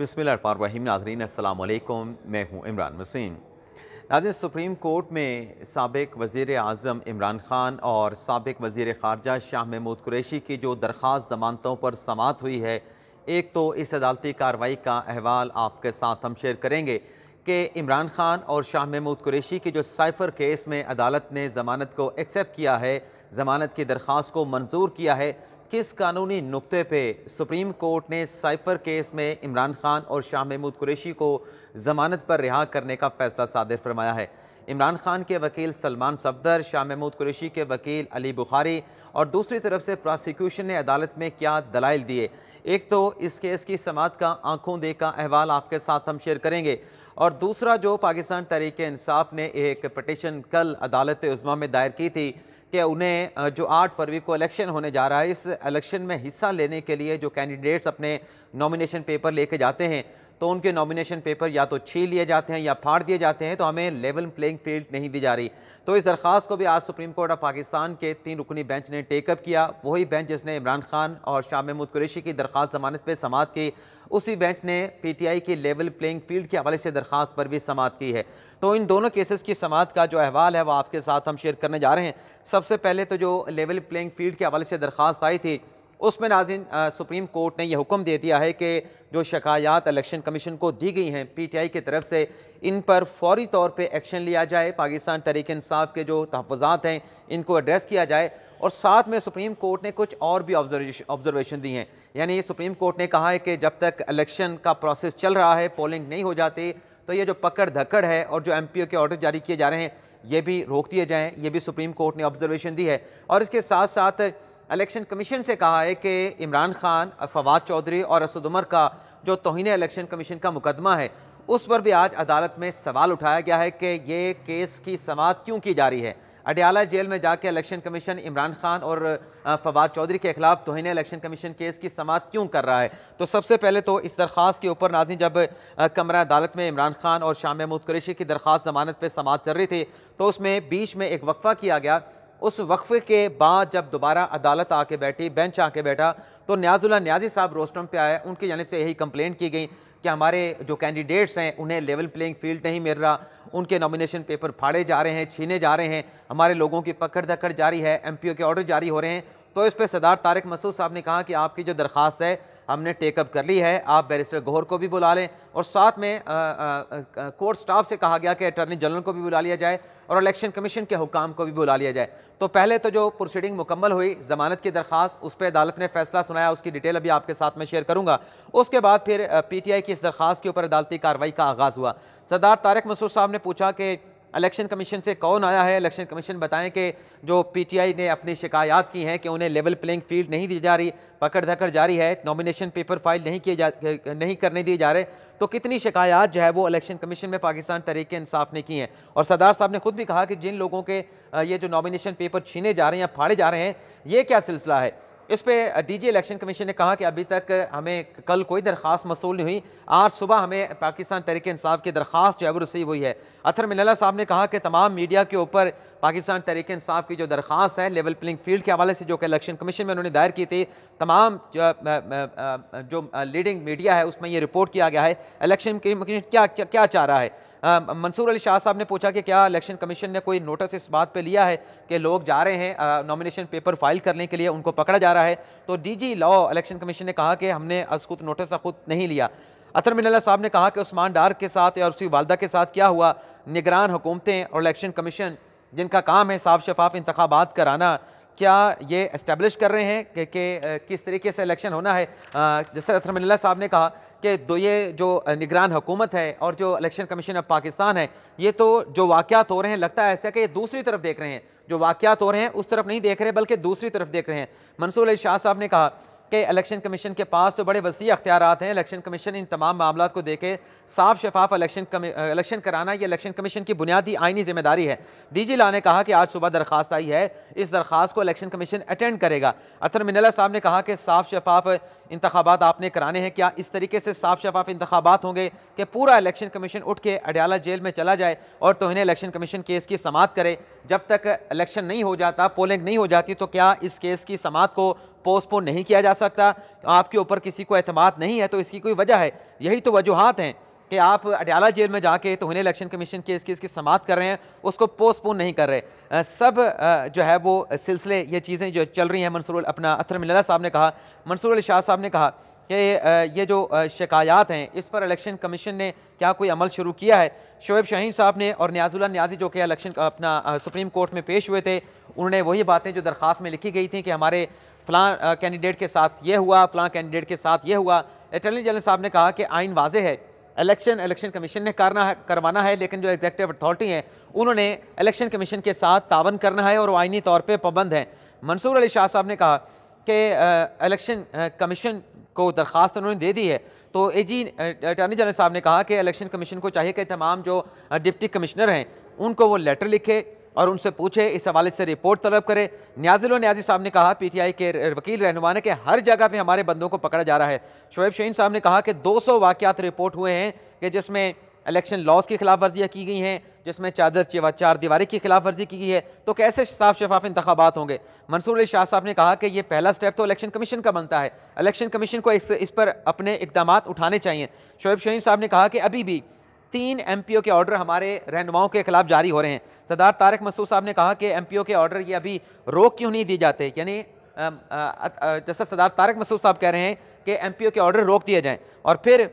बिस्मिल्लाहिर्रहमानिर्रहीम। नाज़रीन अस्सलाम वालेकुम, मैं हूँ इमरान मसीन। नाज़रीन, सुप्रीम कोर्ट में साबिक़ वज़ीर आज़म इमरान ख़ान और साबिक़ वज़ीर ख़ारजा शाह महमूद कुरैशी की जो दरख्वास्त ज़मानतों पर समाअत हुई है, एक तो इस अदालती कार्रवाई का अहवाल आपके साथ हम शेयर करेंगे कि इमरान ख़ान और शाह महमूद कुरैशी की जो साइफ़र केस में अदालत ने ज़मानत को एक्सेप्ट किया है, ज़मानत की दरख्वास्त को मंजूर किया है, किस कानूनी नुक्ते पे सुप्रीम कोर्ट ने साइफ़र केस में इमरान ख़ान और शाह महमूद कुरैशी को ज़मानत पर रिहा करने का फ़ैसला सादिर फरमाया है। इमरान ख़ान के वकील सलमान सफदर, शाह महमूद कुरैशी के वकील अली बुखारी और दूसरी तरफ से प्रोसिक्यूशन ने अदालत में क्या दलाइल दिए। एक तो इस केस की समाअत का आंखों देखा अहवाल आपके साथ हम शेयर करेंगे, और दूसरा जो पाकिस्तान तहरीक इंसाफ ने एक पटिशन कल अदालत उज़्मा में दायर की थी कि उन्हें जो 8 फरवरी को इलेक्शन होने जा रहा है, इस इलेक्शन में हिस्सा लेने के लिए जो कैंडिडेट्स अपने नॉमिनेशन पेपर लेके जाते हैं, तो उनके नॉमिनेशन पेपर या तो छीन लिए जाते हैं या फाड़ दिए जाते हैं, तो हमें लेवल प्लेइंग फील्ड नहीं दी जा रही। तो इस दरख्वास्त को भी आज सुप्रीम कोर्ट ऑफ पाकिस्तान के 3 रुकनी बेंच ने टेकअप किया। वही बेंच जिसने इमरान खान और शाह महमूद कुरैशी की दरख्वास्त ज़मानत पर समाअत की, उसी बेंच ने PTI की लेवल प्लेइंग फील्ड के हवाले से दरख्वास्त पर भी समाअत की है। तो इन दोनों केसेस की समाअत का जो अहवाल है वो आपके साथ हम शेयर करने जा रहे हैं। सबसे पहले तो जो लेवल प्लेइंग फील्ड के हवाले से दरख्वास्त आई थी, उसमें नाज़रीन सुप्रीम कोर्ट ने यह हुक्म दे दिया है कि जो शिकायत इलेक्शन कमीशन को दी गई हैं PTI की तरफ से, इन पर फौरी तौर पे एक्शन लिया जाए। पाकिस्तान तहरीक इंसाफ के जो तहफ़्फ़ुज़ात हैं इनको एड्रेस किया जाए। और साथ में सुप्रीम कोर्ट ने कुछ और भी ऑब्जर्वेशन दी हैं। यानी सुप्रीम कोर्ट ने कहा है कि जब तक इलेक्शन का प्रोसेस चल रहा है, पोलिंग नहीं हो जाती, तो ये जो पकड़ धकड़ है और जो MPO के ऑर्डर जारी किए जा रहे हैं, ये भी रोक दिए जाएँ। ये भी सुप्रीम कोर्ट ने ऑब्जर्वेशन दी है। और इसके साथ साथ इलेक्शन कमीशन से कहा है कि इमरान खान, फवाद चौधरी और असद उमर का जो तौहीन इलेक्शन कमीशन का मुकदमा है, उस पर भी आज अदालत में सवाल उठाया गया है कि ये केस की समाअत क्यों की जा रही है। अडयाला जेल में जाके इलेक्शन कमीशन इमरान खान और फवाद चौधरी के खिलाफ तौहीन इलेक्शन कमीशन केस की समाअत क्यों कर रहा है। तो सबसे पहले तो इस दरख्वास्त के ऊपर नाज़रीन, जब कमरा अदालत में इमरान खान और शाह महमूद कुरैशी की दरख्वास्त ज़मानत पर समाअत कर रही थी, तो उसमें बीच में एक वक्फा किया गया। उस वक्फे के बाद जब दोबारा अदालत आके बैठी, बेंच आके बैठा, तो न्याजुल्लाह न्याजी साहब रोस्टम पे आए। उनकी जानिब से यही कंप्लेंट की गई कि हमारे जो कैंडिडेट्स हैं उन्हें लेवल प्लेइंग फील्ड नहीं मिल रहा, उनके नॉमिनेशन पेपर फाड़े जा रहे हैं, छीने जा रहे हैं, हमारे लोगों की पकड़ धकड़ जारी है, MPO के ऑर्डर जारी हो रहे हैं। तो इस पर सदार तारिक मसूद साहब ने कहा कि आपकी जो दरख्वास्त है हमने टेकअप कर ली है, आप बैरिस्टर गौहर को भी बुला लें, और साथ में कोर्ट स्टाफ से कहा गया कि अटॉर्नी जनरल को भी बुला लिया जाए और इलेक्शन कमीशन के हुकाम को भी बुला लिया जाए। तो पहले तो जो प्रोसीडिंग मुकम्मल हुई, ज़मानत की दरख्वास्त, उस पर अदालत ने फैसला सुनाया, उसकी डिटेल अभी आपके साथ में शेयर करूँगा। उसके बाद फिर PTI की इस दरख्वास्त के ऊपर अदालती कार्रवाई का आगाज़ हुआ। सरदार तारिक मसूद साहब ने पूछा कि इलेक्शन कमीशन से कौन आया है, इलेक्शन कमीशन बताएं कि जो PTI ने अपनी शिकायत की हैं कि उन्हें लेवल प्लेइंग फील्ड नहीं दी जा रही, पकड़ धकड़ जारी है, नॉमिनेशन पेपर फाइल नहीं करने दिए जा रहे, तो कितनी शिकायत जो है वो इलेक्शन कमीशन में पाकिस्तान तहरीक इंसाफ ने की हैं। और सरदार साहब ने खुद भी कहा कि जिन लोगों के ये जो नॉमिनेशन पेपर छीने जा रहे हैं या फाड़े जा रहे हैं, ये क्या सिलसिला है। इस पर DG इलेक्शन कमीशन ने कहा कि अभी तक हमें कल कोई दरख्वास्त मसूल नहीं हुई, आज सुबह हमें पाकिस्तान तहरीक इंसाफ की दरख्वास्त जो है वो रिसीव हुई है। अतर मिनल्ला साहब ने कहा कि तमाम मीडिया के ऊपर पाकिस्तान तहरीक इंसाफ की जो दरख्वास्त है लेवल प्लेइंग फील्ड के हवाले से, जो कि इलेक्शन कमीशन में उन्होंने दायर की थी, तमाम जो लीडिंग मीडिया है उसमें ये रिपोर्ट किया गया है। इलेक्शन कमीशन क्या चाह रहा है। मंसूर अली शाह साहब ने पूछा कि क्या इलेक्शन कमीशन ने कोई नोटिस इस बात पे लिया है कि लोग जा रहे हैं नॉमिनेशन पेपर फाइल करने के लिए, उनको पकड़ा जा रहा है। तो DG लॉ इलेक्शन कमीशन ने कहा कि हमने खुद नोटिस खुद नहीं लिया। अतर मिनल्ला साहब ने कहा कि उस्मान डार के साथ और उसकी वालदा के साथ क्या हुआ। निगरान हुकूमतें और इलेक्शन कमीशन जिनका काम है साफ शफाफ इंतखाबात कराना, क्या ये इस्टेब्लिश कर रहे हैं कि किस तरीके से इलेक्शन होना है। जैसे अतर मिनल्ला साहब ने कहा कि ये जो निगरान हुकूमत है और जो इलेक्शन कमीशन ऑफ पाकिस्तान है, ये तो जो वाक़यात हो रहे हैं लगता है ऐसा कि ये दूसरी तरफ देख रहे हैं, जो वाक़यात हो रहे हैं उस तरफ नहीं देख रहे बल्कि दूसरी तरफ देख रहे हैं। मंसूर अली शाह साहब ने कहा कि इलेक्शन कमीशन के पास तो बड़े वसी अख्तियारात हैं, इलेक्शन कमीशन इन तमाम मामलात को देखे साफ शफाफ इलेक्शन कराना ये इलेक्शन कमीशन की बुनियादी आइनी जिम्मेदारी है। DG लॉ ने कहा कि आज सुबह दरख्वास्त आई है, इस दरख्वास्त को इलेक्शन कमीशन अटेंड करेगा। अतर मिनल्ला साहब ने कहा कि साफ शफाफ इंतखाबात आपने कराने हैं, क्या इस तरीके से साफ शफाफ इंतखाबात होंगे कि पूरा इलेक्शन कमीशन उठ के अडयाला जेल में चला जाए और तौहीन इलेक्शन कमीशन केस की समाअत करे। जब तक इलेक्शन नहीं हो जाता, पोलिंग नहीं हो जाती, तो क्या इस केस की समाअत को पोस्टपोन नहीं किया जा सकता, आपके ऊपर किसी को एतमाद नहीं है, तो इसकी कोई वजह है। यही तो वजूहात हैं कि आप अडयाला जेल में जाके तौहीन इलेक्शन कमीशन केस की इसकी समाअत कर रहे हैं, उसको पोस्टपोन नहीं कर रहे। सब जो है वो सिलसिले, ये चीज़ें जो चल रही हैं, मंसूर अपना अतर मिल्ला साहब ने कहा, मंसूर अली शाह साहब ने कहा कि ये जो शिकायत हैं इस पर इलेक्शन कमीशन ने क्या कोई अमल शुरू किया है। शोएब शाहीन साहब ने और नियाजुल्लाह नियाज़ी जो कि इलेक्शन अपना सुप्रीम कोर्ट में पेश हुए थे, उन्होंने वही बातें जो दरख्वास्त में लिखी गई थी कि हमारे फ़लाँ कैंडिडेट के साथ ये हुआ, फ़लाँ कैंडिडेट के साथ ये हुआ। अटॉर्नी जनरल साहब ने कहा कि आइन वाज़ेह है, इलेक्शन कमीशन ने करवाना है, लेकिन जो एग्जीक्यूटिव अथॉरिटी है उन्होंने इलेक्शन कमीशन के साथ तावन करना है और वो आइनी तौर पर पाबंद हैं। मंसूर अली शाह साहब ने कहा कि इलेक्शन कमीशन को दरख्वास्त उन्होंने दे दी है, तो एजी अटॉर्नी जनरल साहब ने कहा कि इलेक्शन कमीशन को चाहिए कि तमाम जो डिप्टी कमिश्नर हैं उनको वो लेटर लिखे और उनसे पूछे, इस हवाले से रिपोर्ट तलब करे। नियाज़ुल नियाज़ी साहब ने कहा, PTI के वकील रहनुमा ने, कि हर जगह पे हमारे बंदों को पकड़ा जा रहा है। शोएब शाहीन साहब ने कहा कि 200 वाक़यात रिपोर्ट हुए हैं कि जिसमें इलेक्शन लॉज की खिलाफ वर्जियाँ की गई हैं, जिसमें चार दीवारी की खिलाफ वर्जी की गई है, तो कैसे साफ शफाफ इंतखाबात होंगे। मंसूर अली शाह साहब ने कहा कि ये पहला स्टेप तो इलेक्शन कमीशन का बनता है, इलेक्शन कमीशन को इस पर अपने इक़दामात उठाने चाहिए। शोएब शाहीन साहब ने कहा कि अभी भी 3 MPO के ऑर्डर हमारे रहनुमाओं के खिलाफ जारी हो रहे हैं। सरदार तारिक मसूद साहब ने कहा कि MPO के ऑर्डर ये अभी रोक क्यों नहीं दिए जाते, यानी जैसा सरदार तारिक मसूद साहब कह रहे हैं कि MPO के ऑर्डर रोक दिए जाएँ। और फिर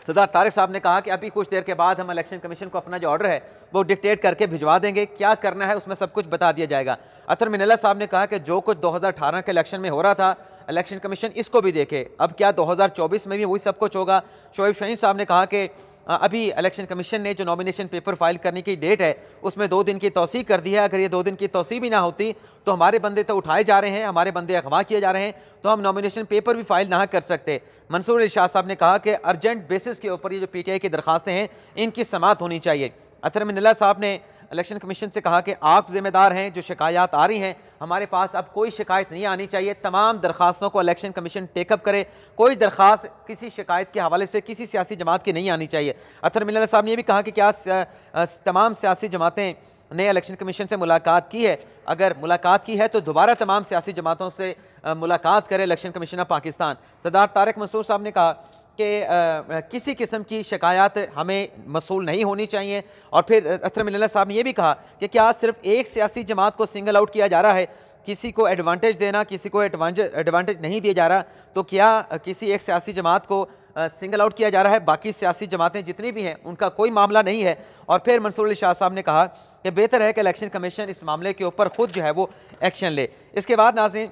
सरदार तारिक साहब ने कहा कि अभी कुछ देर के बाद हम इलेक्शन कमीशन को अपना जो ऑर्डर है वो डिक्टेट करके भिजवा देंगे, क्या करना है उसमें सब कुछ बता दिया जाएगा। अतर मिनल्ला साहब ने कहा कि जो कुछ 2018 के इलेक्शन में हो रहा था, इलेक्शन कमीशन इसको भी देखे, अब क्या 2024 में भी वही सब कुछ होगा। शोएब शाहीन साहब ने कहा कि अभी इलेक्शन कमीशन ने जो नॉमिनेशन पेपर फाइल करने की डेट है उसमें 2 दिन की तौसीह कर दी है, अगर ये 2 दिन की तौसीह भी ना होती तो हमारे बंदे तो उठाए जा रहे हैं, हमारे बंदे अगवा किए जा रहे हैं, तो हम नॉमिनेशन पेपर भी फाइल ना कर सकते। मंसूर अली शाह साहब ने कहा कि अर्जेंट बेसिस के ऊपर ये जो PTI की दरखास्तें हैं इनकी समाअत होनी चाहिए। अतर मिनल्ला साहब ने इलेक्शन कमीशन से कहा कि आप जिम्मेदार हैं, जो शिकायत आ रही हैं हमारे पास अब कोई शिकायत नहीं आनी चाहिए, तमाम दरखास्तों को इलेक्शन कमीशन टेकअप करे, कोई दरखास्त किसी शिकायत के हवाले से किसी सियासी जमात की नहीं आनी चाहिए। अतर मिनल्ला साहब ने यह भी कहा कि क्या तमाम सियासी जमातें ने इलेक्शन कमीशन से मुलाकात की है, अगर मुलाकात की है तो दोबारा तमाम सियासी जमातों से मुलाकात करे इलेक्शन कमीशन ऑफ पाकिस्तान। सरदार तारिक मंसूर साहब ने कहा कि किसी किस्म की शिकायत हमें मसूल नहीं होनी चाहिए। और फिर अतर मिल्ला साहब ने यह भी कहा कि क्या सिर्फ एक सियासी जमात को सिंगल आउट किया जा रहा है, किसी को एडवांटेज देना, किसी को एडवांटेज नहीं दिया जा रहा, तो क्या किसी एक सियासी जमात को सिंगल आउट किया जा रहा है, बाकी सियासी जमातें जितनी भी हैं उनका कोई मामला नहीं है। और फिर मंसूर अली शाह साहब ने कहा कि बेहतर है कि इलेक्शन कमीशन इस मामले के ऊपर खुद जो है वो एक्शन ले। इसके बाद नाज़रीन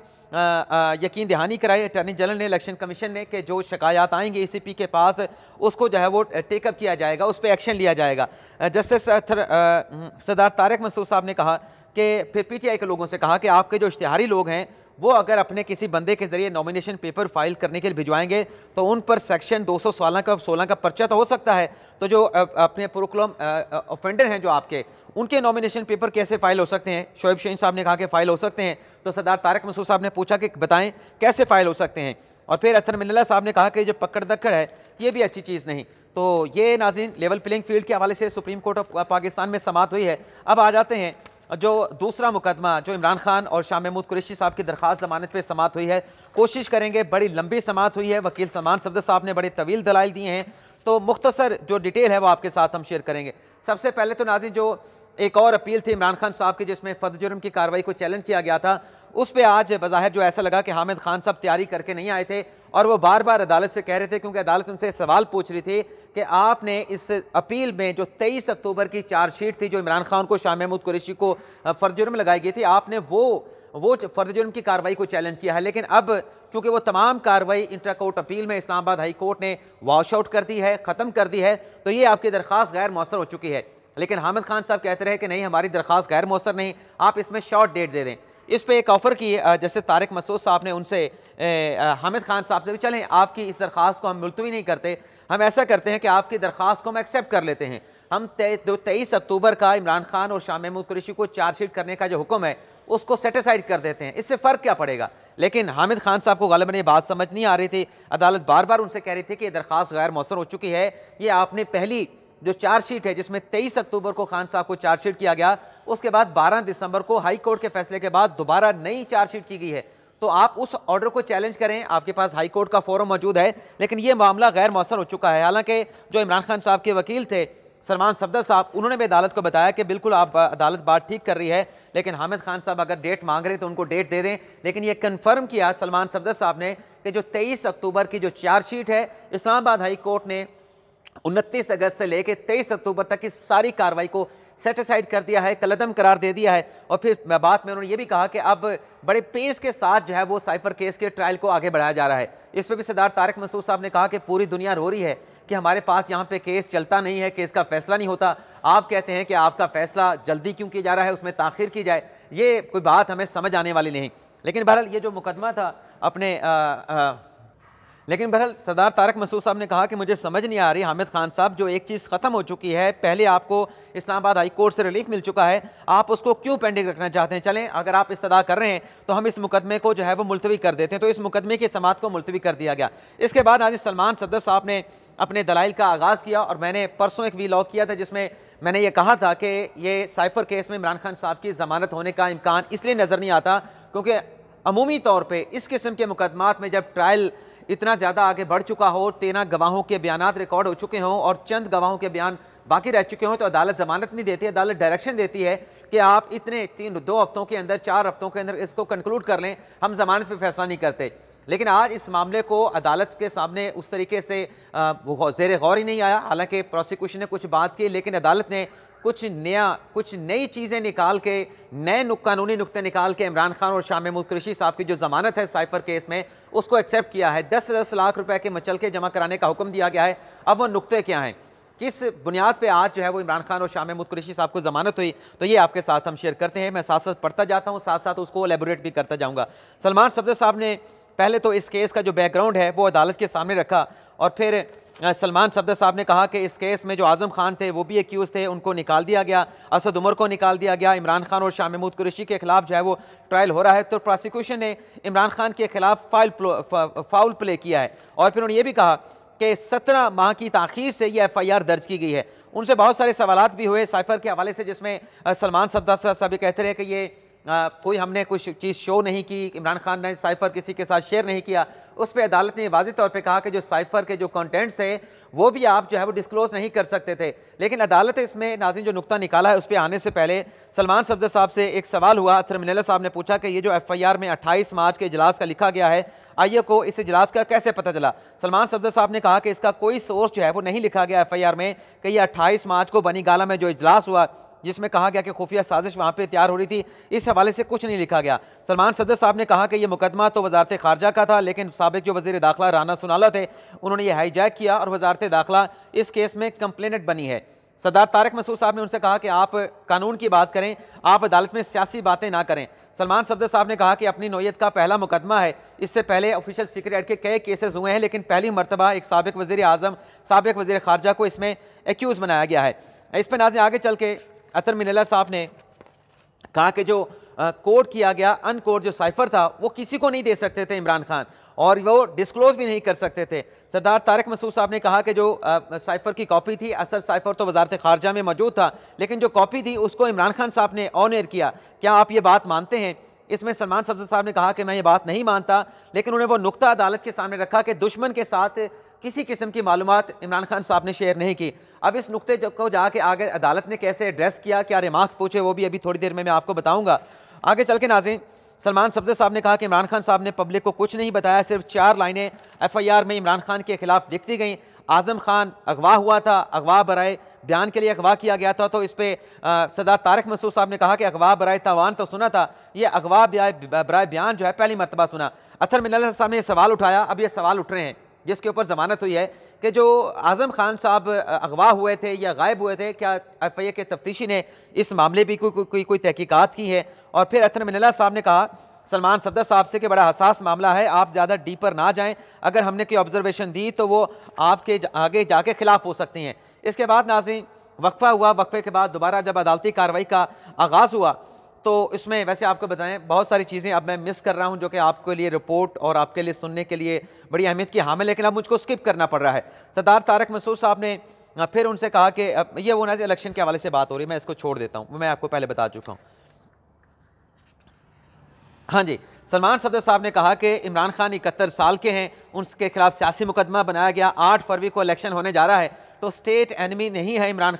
यकीन दहानी कराई अटॉर्नी जनरल ने, इलेक्शन कमीशन ने, कि जो शिकायत आएंगी ECP के पास उसको जो है वो टेकअप किया जाएगा, उस पर एक्शन लिया जाएगा। जस्टिस सरदार तारिक मंसूर साहब ने कहा कि फिर PTI के लोगों से कहा कि आपके जो इश्तिहारी लोग हैं वो अगर अपने किसी बंदे के ज़रिए नॉमिनेशन पेपर फाइल करने के लिए भिजवाएंगे तो उन पर सेक्शन 216 का पर्चा तो हो सकता है, तो जो अपने पुरुकुलम ऑफेंडर हैं जो आपके, उनके नॉमिनेशन पेपर कैसे फ़ाइल हो सकते हैं। शोएब शाहीन साहब ने कहा कि फ़ाइल हो सकते हैं, तो सरदार तारिक मसूद साहब ने पूछा कि बताएं कैसे फ़ाइल हो सकते हैं। और फिर अतर मिल्ला साहब ने कहा कि जो पकड़ दक्कड़ है ये भी अच्छी चीज़ नहीं। तो ये नाज़रीन लेवल प्लेइंग फील्ड के हवाले से सुप्रीम कोर्ट ऑफ पाकिस्तान में समाअत हुई है। अब आ जाते हैं जो दूसरा मुकदमा जो इमरान खान और शाह महमूद कुरैशी साहब की दरख्वास्त ज़मानत पे समाअत हुई है। कोशिश करेंगे, बड़ी लंबी समाअत हुई है, वकील सलमान सफदर साहब ने बड़े तवील दलाइल दिए हैं, तो मुख्तसर जो डिटेल है वो आपके साथ हम शेयर करेंगे। सबसे पहले तो नाज़रीन जो एक और अपील थी इमरान खान साहब की जिसमें फर्द जुर्म की कार्रवाई को चैलेंज किया गया था, उस पर आज बज़ाहिर जो ऐसा लगा कि हामिद खान साहब तैयारी करके नहीं आए थे और वो बार बार अदालत से कह रहे थे, क्योंकि अदालत उनसे सवाल पूछ रही थी कि आपने इस अपील में जो 23 अक्टूबर की चार्जशीट थी जो इमरान खान को शाह महमूद कुरैशी को फर्द जुर्म लगाई गई थी, आपने वो फर्द जुर्म की कार्रवाई को चैलेंज किया है। लेकिन अब चूँकि वो तमाम कार्रवाई इंट्रा कोर्ट अपील में इस्लामाबाद हाई कोर्ट ने वॉश आउट कर दी है, ख़त्म कर दी है, तो ये आपकी दरख्वास्त गैर मौसर हो चुकी है। लेकिन हामिद खान साहब कहते रहे कि नहीं, हमारी दरख्वास्त गैर मौसर नहीं, आप इसमें शॉर्ट डेट दे दें। इस पर एक ऑफ़र की जैसे तारिक मसूद साहब ने उनसे हामिद खान साहब से भी, चलें आपकी इस दरख्वास्त को हम मुलतवी नहीं करते, हम ऐसा करते हैं कि आपकी दरख्वास्त को हम एक्सेप्ट कर लेते हैं, हम 23 अक्टूबर का इमरान खान और शाह महमूद कुरैशी को चार्जशीट करने का जो हुक्म है उसको सेटिसाइड कर देते हैं, इससे फ़र्क क्या पड़ेगा। लेकिन हामिद खान साहब को गालिबन ये बात समझ नहीं आ रही थी, अदालत बार बार उनसे कह रही थी कि ये दरख्वास्त गैर मौसर हो चुकी है, ये आपने पहली जो चार्जशीट है जिसमें 23 अक्टूबर को खान साहब को चार्जशीट किया गया, उसके बाद 12 दिसंबर को हाई कोर्ट के फैसले के बाद दोबारा नई चार्जशीट की गई है, तो आप उस ऑर्डर को चैलेंज करें, आपके पास हाई कोर्ट का फोरम मौजूद है। लेकिन ये मामला गैर मौसर हो चुका है। हालांकि जो इमरान खान साहब के वकील थे सलमान सफदर साहब, उन्होंने भी अदालत को बताया कि बिल्कुल आप अदालत बात ठीक कर रही है, लेकिन हामिद खान साहब अगर डेट मांग रहे हैं तो उनको डेट दे दें। लेकिन ये कन्फर्म किया सलमान सफदर साहब ने कि जो 23 अक्टूबर की जो चार्जशीट है, इस्लामाबाद हाई कोर्ट ने 29 अगस्त से लेकर 23 अक्टूबर तक की सारी कार्रवाई को सेटिसाइड कर दिया है, कलदम करार दे दिया है। और फिर बात में उन्होंने ये भी कहा कि अब बड़े पेस के साथ जो है वो साइफर केस के ट्रायल को आगे बढ़ाया जा रहा है। इस पर भी सरदार तारिक मसूद साहब ने कहा कि पूरी दुनिया रो रही है कि हमारे पास यहाँ पे केस चलता नहीं है, केस का फैसला नहीं होता। आप कहते हैं कि आपका फैसला जल्दी क्यों किया जा रहा है, उसमें ताखिर की जाए, ये कोई बात हमें समझ आने वाली नहीं। लेकिन बहरहाल ये जो मुकदमा था अपने लेकिन बहरहाल सरदार तारिक मसूद साहब ने कहा कि मुझे समझ नहीं आ रही हामिद खान साहब, जो एक चीज़ ख़त्म हो चुकी है, पहले आपको इस्लामाबाद हाई कोर्ट से रिलीफ मिल चुका है, आप उसको क्यों पेंडिंग रखना चाहते हैं? चलें, अगर आप इस्तदा कर रहे हैं तो हम इस मुकदमे को जो है वो मुलतवी कर देते हैं। तो इस मुकदमे की समाअत को मुलतवी कर दिया गया। इसके बाद आज सलमान सफदर साहब ने अपने दलाइल का आगाज़ किया और मैंने परसों एक वीलॉग किया था जिसमें मैंने ये कहा था कि ये साइफर केस में इमरान खान साहब की ज़मानत होने का इम्कान इसलिए नज़र नहीं आता क्योंकि अमूमी तौर पर इस किस्म के मुकदमात में जब ट्रायल इतना ज़्यादा आगे बढ़ चुका हो, 13 गवाहों के बयानात रिकॉर्ड हो चुके हों और चंद गवाहों के बयान बाकी रह चुके हों, तो अदालत ज़मानत नहीं देती। अदालत डायरेक्शन देती है कि आप इतने 2 हफ्तों के अंदर, 4 हफ्तों के अंदर इसको कंक्लूड कर लें, हम ज़मानत पर फैसला नहीं करते। लेकिन आज इस मामले को अदालत के सामने उस तरीके से ज़ेर गौर ही नहीं आया। हालांकि प्रोसिक्यूशन ने कुछ बात की, लेकिन अदालत ने कुछ नई चीज़ें निकाल के, नए कानूनी नुक्ते निकाल के इमरान खान और शाह महमूद कुरैशी साहब की जो ज़मानत है साइफर केस में, उसको एक्सेप्ट किया है। 10 लाख रुपए के मचलके जमा कराने का हुक्म दिया गया है। अब वो नुक्ते क्या हैं, किस बुनियाद पे आज जो है वो इमरान खान और शाह महमूद कुरैशी साहब को ज़मानत हुई, तो ये आपके साथ हम शेयर करते हैं। मैं साथ साथ पढ़ता जाता हूँ, साथ साथ उसको एलेबोरेट भी करता जाऊँगा। सलमान सफदर साहब ने पहले तो इस केस का जो बैकग्राउंड है वो अदालत के सामने रखा और फिर सलमान सफदर साहब ने कहा कि इस केस में जो आज़म खान थे वो भी एक्यूज़ थे, उनको निकाल दिया गया, असद उमर को निकाल दिया गया। इमरान खान और शाह महमूद कुरैशी के खिलाफ जो है वो ट्रायल हो रहा है। तो प्रोसिक्यूशन ने इमरान खान के खिलाफ फाउल प्ले किया है और फिर उन्होंने ये भी कहा कि 17 माह की ताख़ीर से ये FIR दर्ज की गई है। उनसे बहुत सारे सवालात भी हुए साइफर के हवाले से, जिसमें सलमान सफदर साहब कहते रहे कि ये कोई हमने कुछ चीज़ शो नहीं की, इमरान खान ने साइफर किसी के साथ शेयर नहीं किया। उस पर अदालत ने वाज़ेह तौर पे कहा कि जो साइफर के जो कंटेंट्स थे वो भी आप जो है वो डिस्क्लोज नहीं कर सकते थे। लेकिन अदालत इसमें नाज़रीन जो नुक्ता निकाला है उस पर आने से पहले सलमान सफदर साहब से एक सवाल हुआ। अतर मिनल्ला साहब ने पूछा कि ये जो FIR में 28 मार्च के इजलास का लिखा गया है, आइए को इस इजलास का कैसे पता चला? सलमान सफदर साहब ने कहा कि इसका कोई सोर्स जो है वो नहीं लिखा गया FIR में कि ये 28 मार्च को बनी गाला में जो इजलास हुआ जिसमें कहा गया कि खुफिया साजिश वहाँ पे तैयार हो रही थी, इस हवाले से कुछ नहीं लिखा गया। सलमान सफदर साहब ने कहा कि यह मुकदमा तो वजारत खारजा का था, लेकिन साबिक जो वज़ीर दाखिला राना सुनाला थे उन्होंने यह हाईजैक किया और वजारत दाखिला इस केस में कंप्लेनेंट बनी है। सरदार तारिक मसूद साहब ने उनसे कहा कि आप कानून की बात करें, आप अदालत में सियासी बातें ना करें। सलमान सफदर साहब ने कहा कि अपनी नौयत का पहला मुकदमा है, इससे पहले ऑफिशियल सीक्रेट एक्ट के कई केसेस हुए हैं, लेकिन पहली मरतबा एक साबिक वज़ीर आज़म, साबिक वज़ीर खारजा को इसमें एक्यूज़ बनाया गया है। इस पर नाज़रीन आगे चल के अतर मिनल्ला साहब ने कहा कि जो कोड किया गया अनकोड जो साइफर था वो किसी को नहीं दे सकते थे इमरान खान, और वो डिस्क्लोज भी नहीं कर सकते थे। सरदार तारिक मसूद साहब ने कहा कि जो साइफर की कॉपी थी, असल साइफर तो वजारत खारजा में मौजूद था, लेकिन जो कॉपी थी उसको इमरान खान साहब ने ऑन एयर किया। क्या आप ये बात मानते हैं? इसमें सलमान सफदर साहब ने कहा कि मैं ये बात नहीं मानता, लेकिन उन्हें वो नुक्ता अदालत के सामने रखा कि दुश्मन के साथ किसी किस्म की मालूमात इमरान खान साहब ने शेयर नहीं की। अब इस नुक्ते को जाके आगे अदालत ने कैसे एड्रेस किया, क्या रिमार्क्स पूछे, वो भी अभी थोड़ी देर में मैं आपको बताऊंगा। आगे चल के नाज़रीन सलमान सफदर साहब ने कहा कि इमरान खान साहब ने पब्लिक को कुछ नहीं बताया, सिर्फ 4 लाइनें FIR में इमरान खान के खिलाफ लिख दी गई। आज़म खान अगवा हुआ था, अगवा बराए बयान के लिए अगवा किया गया था, तो इस पर सरदार तारिक मसूद साहब ने कहा कि अगवा बराए तावान तो सुना था, ये अगवा बराए बयान जो है पहली मरतबा सुना। अतर मिनल्ला साहब ने सवाल उठाया, अब ये सवाल उठ रहे हैं जिसके ऊपर ज़मानत हुई है कि जो आज़म खान साहब अगवा हुए थे या गायब हुए थे, क्या FIA के तफ्तीशी ने इस मामले भी कोई तहकीकात की है? और फिर अतर मिनल्ला साहब ने कहा सलमान सफदर साहब से कि बड़ा हसास मामला है, आप ज़्यादा डीपर ना जाएं, अगर हमने कोई ऑब्जर्वेशन दी तो वो आपके आगे जाके खिलाफ हो सकती हैं। इसके बाद नाज़रीन वक्फा हुआ, वक्फे के बाद दोबारा जब अदालती कार्रवाई का आगाज़ हुआ तो इसमें वैसे आपको बताएं बहुत सारी चीज़ें अब मैं मिस कर रहा हूं जो कि आपके लिए रिपोर्ट और आपके लिए सुनने के लिए बड़ी अहमियत की हामिल, लेकिन अब मुझको स्किप करना पड़ रहा है। सरदार तारिक मसूद साहब ने फिर उनसे कहा कि ये वो ना इलेक्शन के हवाले से बात हो रही है, मैं इसको छोड़ देता हूँ, मैं आपको पहले बता चुका हूँ। हाँ जी, सलमान सफदर साहब ने कहा कि इमरान खान 71 साल के हैं, उनके खिलाफ सियासी मुकदमा बनाया गया, 8 फरवरी को इलेक्शन होने जा रहा है, तो स्टेट एनिमी नहीं है इमरान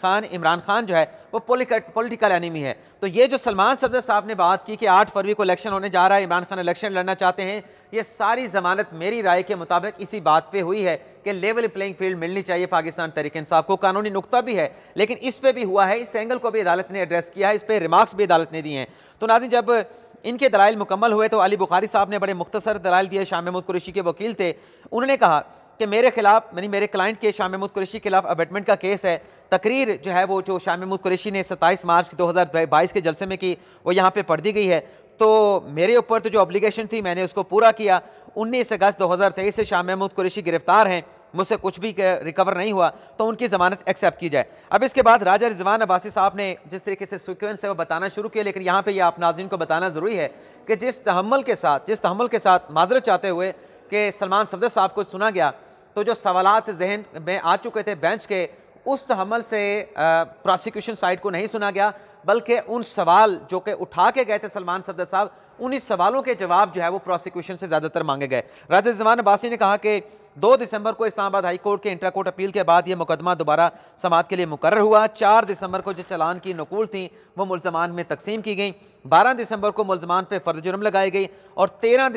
खान जो है वो पॉलिटिकल एनिमी है। तो ये जो सलमान सफदर साहब ने बात की कि 8 फरवरी को इलेक्शन होने जा रहा है, इमरान खान इलेक्शन लड़ना चाहते हैं, ये सारी जमानत मेरी राय के मुताबिक इसी बात पे हुई है कि लेवल प्लेइंग फील्ड मिलनी चाहिए पाकिस्तान तहरीक इंसाफ को। कानूनी नुक्ता भी है, लेकिन इस पे भी हुआ है, इस एंगल को भी अदालत ने एड्रेस किया है, इस पर रिमार्क्स भी अदालत ने दिए हैं। तो नाज़रीन, जब इनके दलाइल मुकम्मल हुए तो अली बुखारी साहब ने बड़े मुख्तसर दलाइल दिए। शाह महमूद कुरैशी के वकील थे, उन्होंने कहा कि मेरे खिलाफ, यानी मेरे क्लाइंट के शाह महमूद कुरैशी के खिलाफ अबेटमेंट का केस है। तकरीर जो है वो जो शाह महमूद कुरैशी ने 27 मार्च 2022 के जलसे में की, वो यहाँ पे पढ़ दी गई है। तो मेरे ऊपर तो जो ऑब्लिगेशन थी मैंने उसको पूरा किया। 19 अगस्त 2023 से शाह महमूद कुरैशी गिरफ्तार हैं, मुझसे कुछ भी रिकवर नहीं हुआ, तो उनकी ज़मानत एक्सेप्ट की जाए। अब इसके बाद राजा रिजवान अब्बासी साहब ने जिस तरीके से सीक्वेंस है वो बताना शुरू किया, लेकिन यहाँ पे ये आप नाज़रीन को बताना ज़रूरी है कि जिस तहम्मुल के साथ माजरत चाहते हुए कि सलमान सफदर साहब को सुना गया, तो जो सवालात जहन में आ चुके थे बेंच के, उस तहम्मुल से प्रोसिक्यूशन साइड को नहीं सुना गया, बल्कि उन सवाल जो कि उठा के गए थे सलमान सफदर साहब, उन्हीं सवालों के जवाब जो है वो प्रोसिक्यूशन से ज़्यादातर मांगे गए। राजा रिजवान अब्बासी ने कहा कि 2 दिसंबर को इस्लामाबाद हाई कोर्ट के इंटर कोर्ट अपील के बाद ये मुकदमा दोबारा समाअत के लिए मुकर्रर हुआ। 4 दिसंबर को जो चालान की नकूल थी वो मुल्ज़मान में तकसीम की गई। 12 दिसंबर को मुल्ज़मान पे फ़र्द जुर्म लगाई गई और 13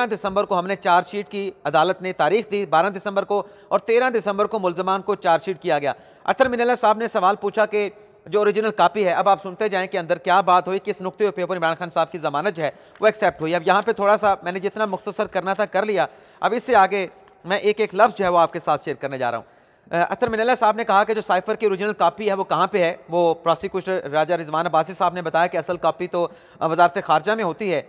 दिसंबर को हमने चार्जशीट की, अदालत ने तारीख दी 12 दिसंबर को, और 13 दिसंबर को मुल्ज़मान को चार्जशीट किया गया। अतर मिनल्ला साहब ने सवाल पूछा कि जो ओरिजिनल कापी है, अब आप सुनते जाएं कि अंदर क्या बात हुई, किस नुक्ते पे ऊपर इमरान खान साहब की ज़मानत जो है वो एक्सेप्ट हुई। अब यहाँ पे थोड़ा सा मैंने जितना मुख्तसर करना था कर लिया, अब इससे आगे मैं एक एक लफ्ज़ जो है वो आपके साथ शेयर करने जा रहा हूँ। अतर मिनल्ला साहब ने कहा कि जो साइफर की ओरिजिनल कापी है वो कहाँ पे है। वो प्रोसिक्यूटर राजा रिजवान अब्बासी साहब ने बताया कि असल कापी तो वजारत खारजा में होती है,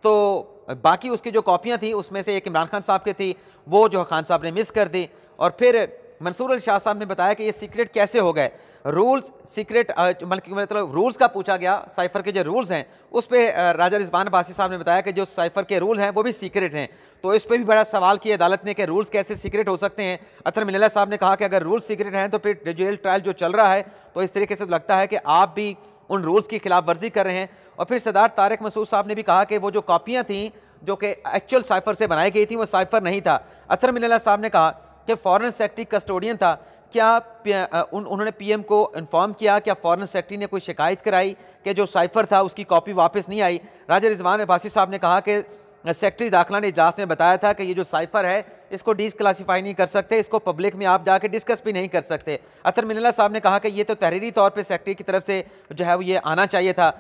तो बाकी उसकी जो कॉपियाँ थी उसमें से एक इमरान खान साहब की थी, वो जो खान साहब ने मिस कर दी। और फिर मंसूर अली शाह साहब ने बताया कि ये सीक्रेट कैसे हो गए, रूल्स सीक्रेट, मतलब रूल्स का पूछा गया, साइफर के जो रूल्स हैं उस पर राजा रिजवान अब्बासी साहब ने बताया कि जो साइफर के रूल हैं वो भी सीक्रेट हैं। तो इस पर भी बड़ा सवाल किया अदालत ने कि रूल्स कैसे सीक्रेट हो सकते हैं। अतर मिनल्ला साहब ने कहा कि अगर रूल्स सीक्रेट हैं तो फिर जेल ट्रायल जो चल रहा है, तो इस तरीके से लगता है कि आप भी उन रूल्स की खिलाफ वर्जी कर रहे हैं। और फिर सरदार तारिक मसूद साहब ने भी कहा कि वो जो कॉपियाँ थीं जो कि एक्चुअल साइफर से बनाई गई थी वो साइफर नहीं था। अतर मिनल्ला साहब ने कहा कि फॉरेन सेक्रेटरी कस्टोडियन था, क्या उन्होंने पीएम को इन्फॉर्म किया, क्या फॉरेन सेक्रेटरी ने कोई शिकायत कराई कि जो साइफर था उसकी कॉपी वापस नहीं आई। राजा रिजवान अब्बासी साहब ने कहा कि सेक्रेटरी दाखिला ने इजलास में बताया था कि ये जो साइफर है इसको डिसक्लासीफाई नहीं कर सकते, इसको पब्लिक में आप जाके डिस्कस भी नहीं कर सकते। अतर मिनल्ला साहब ने कहा कि ये तो तहरीरी तौर पे सेक्रेटरी की तरफ से जो है वो ये आना चाहिए था।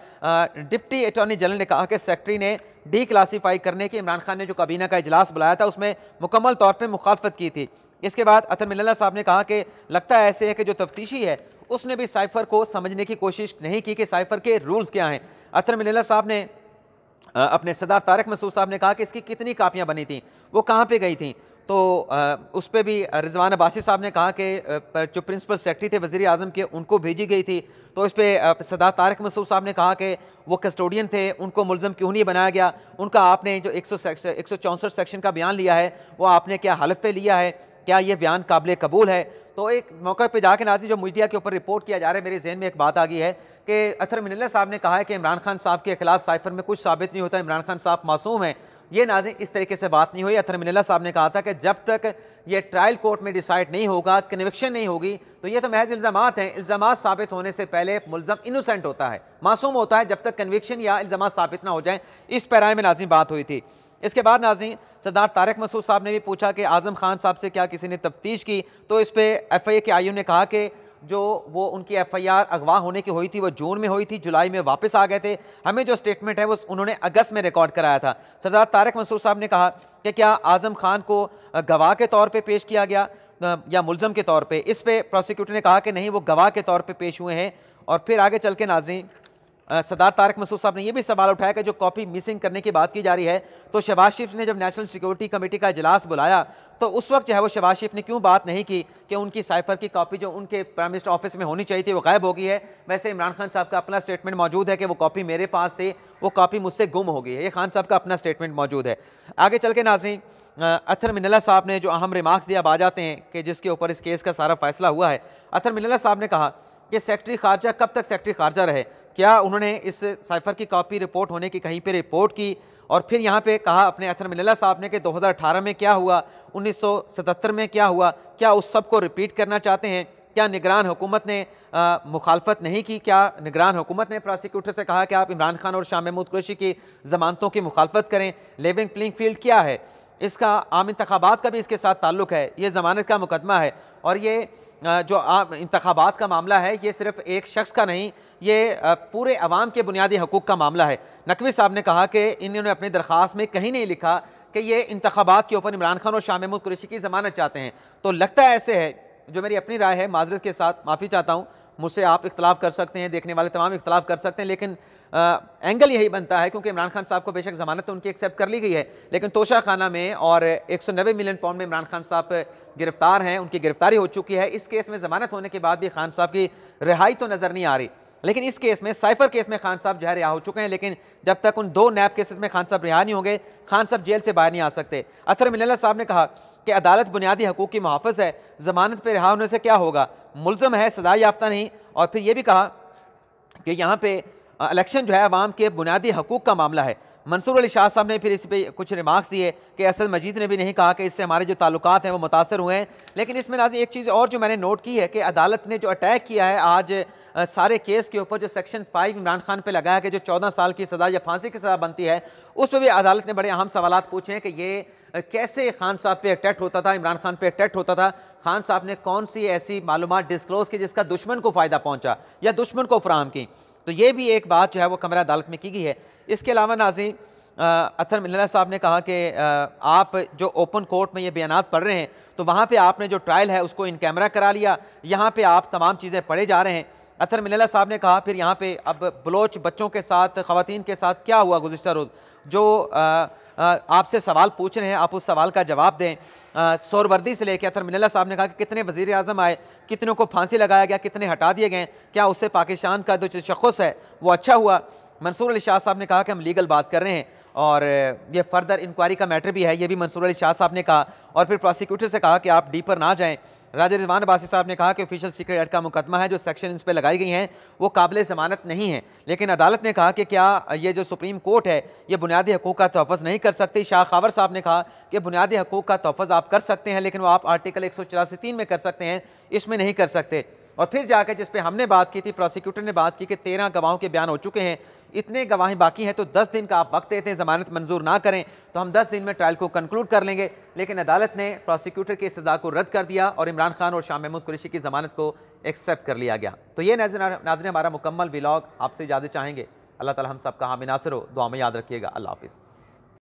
डिप्टी अटॉर्नी जनरल ने कहा कि सेक्रेटरी ने डिक्लासीफाई करने की इमरान खान ने जो काबीना का इजलास बुलाया था उसमें मुकम्मल तौर पर मुखालफत की थी। इसके बाद अतर मिनल्ला साहब ने कहा कि लगता है ऐसे है कि जो तफ्तीशी है उसने भी साइफर को समझने की कोशिश नहीं की कि साइफर के रूल्स क्या हैं। अतर मिनल्ला साहब ने अपने सरदार तारिक मसूद साहब ने कहा कि इसकी कितनी कापियाँ बनी थी, वो कहाँ पे गई थी। तो उस पर भी रिजवान अब्बासी साहब ने कहा कि जो प्रिंसिपल सेक्रेटरी थे वज़ीर आज़म के, उनको भेजी गई थी। तो इस पर सरदार तारिक मसूद साहब ने कहा कि वो कस्टोडियन थे, उनको मुल्ज़म क्यों नहीं बनाया गया, उनका आपने जो 164 सेक्शन का बयान लिया है वो आपने क्या हलफ पे लिया है, क्या ये बयान काबिल कबूल है। तो एक मौके पे जाके नाज़रीन जो मीडिया के ऊपर रिपोर्ट किया जा रहा है, मेरे जहन में एक बात आ गई है कि अतर मिनल्ला साहब ने कहा है कि इमरान खान साहब के खिलाफ साइफर में कुछ साबित नहीं होता, इमरान खान साहब मासूम हैं। ये नाज़रीन इस तरीके से बात नहीं हुई। अतर मिनल्ला साहब ने कहा था कि जब तक ये ट्रायल कोर्ट में डिसाइड नहीं होगा, कन्विक्शन नहीं होगी, तो ये तो महज इल्ज़ामात हैं। इल्ज़ामात साबित होने से पहले मुल्ज़म इनोसेंट होता है, मासूम होता है, जब तक कन्विक्शन या इल्ज़ामात साबित ना हो जाए। इस पैराए में नाज़रीन बात हुई थी। इसके बाद नाज़रीन सरदार तारिक मसूद साहब ने भी पूछा कि आज़म खान साहब से क्या किसी ने तफ्तीश की। तो इस पर FIA के आईओ ने कहा कि जो वो उनकी FIR अगवा होने की हुई थी वो जून में हुई थी, जुलाई में वापस आ गए थे। हमें जो स्टेटमेंट है वो उन्होंने अगस्त में रिकॉर्ड कराया था। सरदार तारिक मसूद साहब ने कहा कि क्या आज़म खान को गवाह के तौर पर पेश किया गया या मुल्ज़म के तौर पर। इस पर प्रोसिक्यूटर ने कहा कि नहीं, वो गवाह के तौर पर पेश हुए हैं। और फिर आगे चल के नाज़रीन सरदार तारिक मसूद साहब ने यह भी सवाल उठाया कि जो कॉपी मिसिंग करने की बात की जा रही है, तो शहबाज शरीफ ने जब नेशनल सिक्योरिटी कमेटी का इजलास बुलाया तो उस वक्त जो है वो शहबाज शरीफ ने क्यों बात नहीं की कि उनकी साइफर की कॉपी जो उनके प्राइम मिनिस्टर ऑफिस में होनी चाहिए थी वो गायब हो गई है। वैसे इमरान खान साहब का अपना स्टेटमेंट मौजूद है कि वो कॉपी मेरे पास थी, वो कॉपी मुझसे गुम हो गई है। ये खान साहब का अपना स्टेटमेंट मौजूद है। आगे चल के नाज़रीन अतर मिनल्ला साहब ने जो अहम रिमार्क्स दिया, अब आ जाते हैं कि जिसके ऊपर इस केस का सारा फैसला हुआ है। अतर मिनल्ला साहब ने कहा कि सेक्रेटरी खारजा कब तक सेक्रेटरी खारजा रहे, क्या उन्होंने इस साइफर की कॉपी रिपोर्ट होने की कहीं पे रिपोर्ट की और फिर यहाँ पे कहा अपने अथर मिनल्ला साहब ने कि 2018 में क्या हुआ, 1977 में क्या हुआ, क्या उस सब को रिपीट करना चाहते हैं? क्या निगरान हुकूमत ने मुखालफत नहीं की? क्या निगरान हुकूमत ने प्रोसिक्यूटर से कहा कि आप इमरान खान और शाह महमूद कुरैशी की ज़मानतों की मुखालफत करें? लेवलिंग प्लेइंग फील्ड क्या है? इसका आम इंतखाबात का भी इसके साथ ताल्लुक़ है, ये ज़मानत का मुकदमा है। और ये जो आम इंतखाबात का मामला है, ये सिर्फ एक शख्स का नहीं, ये पूरे अवाम के बुनियादी हकूक़ का मामला है। नकवी साहब ने कहा कि इन्होंने अपनी दरख्वास्त में कहीं नहीं लिखा कि ये इंतखाबात के ऊपर इमरान खान और शाह महमूद कुरैशी की ज़मानत चाहते हैं। तो लगता है ऐसे है, जो मेरी अपनी राय है, माजरत के साथ माफ़ी चाहता हूँ, मुझसे आप इख्तलाफ कर सकते हैं, देखने वाले तमाम इख्तलाफ कर सकते हैं, लेकिन एंगल यही बनता है क्योंकि इमरान खान साहब को बेशक ज़मानत तो उनकी एक्सेप्ट कर ली गई है, लेकिन तोशा खाना में और 190 मिलियन पाउंड में इमरान खान साहब गिरफ्तार हैं, उनकी गिरफ्तारी हो चुकी है। इस केस में ज़मानत होने के बाद भी खान साहब की रिहाई तो नज़र नहीं आ रही, लेकिन इस केस में, साइफर केस में खान साहब जो है रिहा हो चुके हैं, लेकिन जब तक उन 2 नैब केसेस में खान साहब रिहा नहीं होंगे, खान साहब जेल से बाहर नहीं आ सकते। अतर मिनल्ला साहब ने कहा कि अदालत बुनियादी हकूक़ की मुहाफ़िज़ है, ज़मानत पर रिहा होने से क्या होगा, मुल्ज़म है, सज़ा याफ्ता नहीं। और फिर यह भी कहा कि यहाँ पे इलेक्शन जो है अवाम के बुनियादी हकूक़ का मामला है। मंसूर अली शाह साहब ने फिर इस पर कुछ रिमार्क्स दिए कि असद मजीद ने भी नहीं कहा कि इससे हमारे जो ताल्लुकात हैं वो मुतासर हुए हैं। लेकिन इसमें नाज़रीन एक चीज़ और जो मैंने नोट की है कि अदालत ने जो अटैक किया है आज सारे केस के ऊपर, जो सेक्शन 5 इमरान खान पे लगाया कि जो 14 साल की सज़ा या फांसी की सज़ा बनती है, उस पर भी अदालत ने बड़े अहम सवालात पूछे हैं कि ये कैसे खान साहब पे अटैक होता था, इमरान खान पे अटैक होता था, खान साहब ने कौन सी ऐसी मालूमात डिस्क्लोज़ की जिसका दुश्मन को फ़ायदा पहुँचा या दुश्मन को फराहम की। तो ये भी एक बात जो है वो कमरा अदालत में की गई है। इसके अलावा नाज़रीन अतर मिनल्ला साहब ने कहा कि आप जो ओपन कोर्ट में ये बयानात पढ़ रहे हैं, तो वहाँ पे आपने जो ट्रायल है उसको इन कैमरा करा लिया, यहाँ पे आप तमाम चीज़ें पढ़े जा रहे हैं। अतर मिनल्ला साहब ने कहा फिर यहाँ पे अब बलोच बच्चों के साथ, ख़वातीन के साथ क्या हुआ गुज़िश्ता रोज़, जो आपसे सवाल पूछ रहे हैं आप उस सवाल का जवाब दें। सोरवर्दी से लेकर अतर मिनल्ला साहब ने कहा कि कितने वज़ीर आज़म आए, कितनों को फांसी लगाया गया, कितने हटा दिए गए, क्या उससे पाकिस्तान का जो तशख़्ख़ुस है वो अच्छा हुआ। मंसूर अली शाह साहब ने कहा कि हम लीगल बात कर रहे हैं और ये फर्दर इंक्वायरी का मैटर भी है, ये भी मंसूर अली शाह साहब ने कहा। और फिर प्रोसिक्यूटर से कहा कि आप डीपर ना जाएं। राजा रिजवान अब्बासी साहब ने कहा कि ऑफिशियल सीक्रेट एक्ट का मुकदमा है, जो सेक्शन इस पर लगाई गई हैं वो काबिल ज़मानत नहीं है। लेकिन अदालत ने कहा कि क्या ये जो सुप्रीम कोर्ट है ये बुनियादी हकूक़ का तहफ़्फ़ुज़ नहीं कर सकती। शाह खावर साहब ने कहा कि बुनियादी हकूक़ का तहफ़्फ़ुज़ आप कर सकते हैं, लेकिन वो आप आर्टिकल 184(3) में कर सकते हैं, इसमें नहीं कर सकते। और फिर जाकर जिस पे हमने बात की थी, प्रोसिक्यूटर ने बात की कि 13 गवाहों के बयान हो चुके हैं, इतने गवाहें बाकी हैं, तो 10 दिन का आप वक्त देते हैं, ज़मानत मंजूर ना करें तो हम 10 दिन में ट्रायल को कंक्लूड कर लेंगे। लेकिन अदालत ने प्रोसिक्यूटर की सज़ा को रद्द कर दिया और इमरान खान और शाह महमूद कुरैशी की ज़मानत को एक्सेप्ट कर लिया गया। तो ये नाज़रीन हमारा मुकम्मल व्लॉग, आपसे इजाज़त चाहेंगे। अल्लाह ताला हम सब का हामी नासिर हो, दुआ में याद रखिएगा। अल्लाह हाफ़िज़।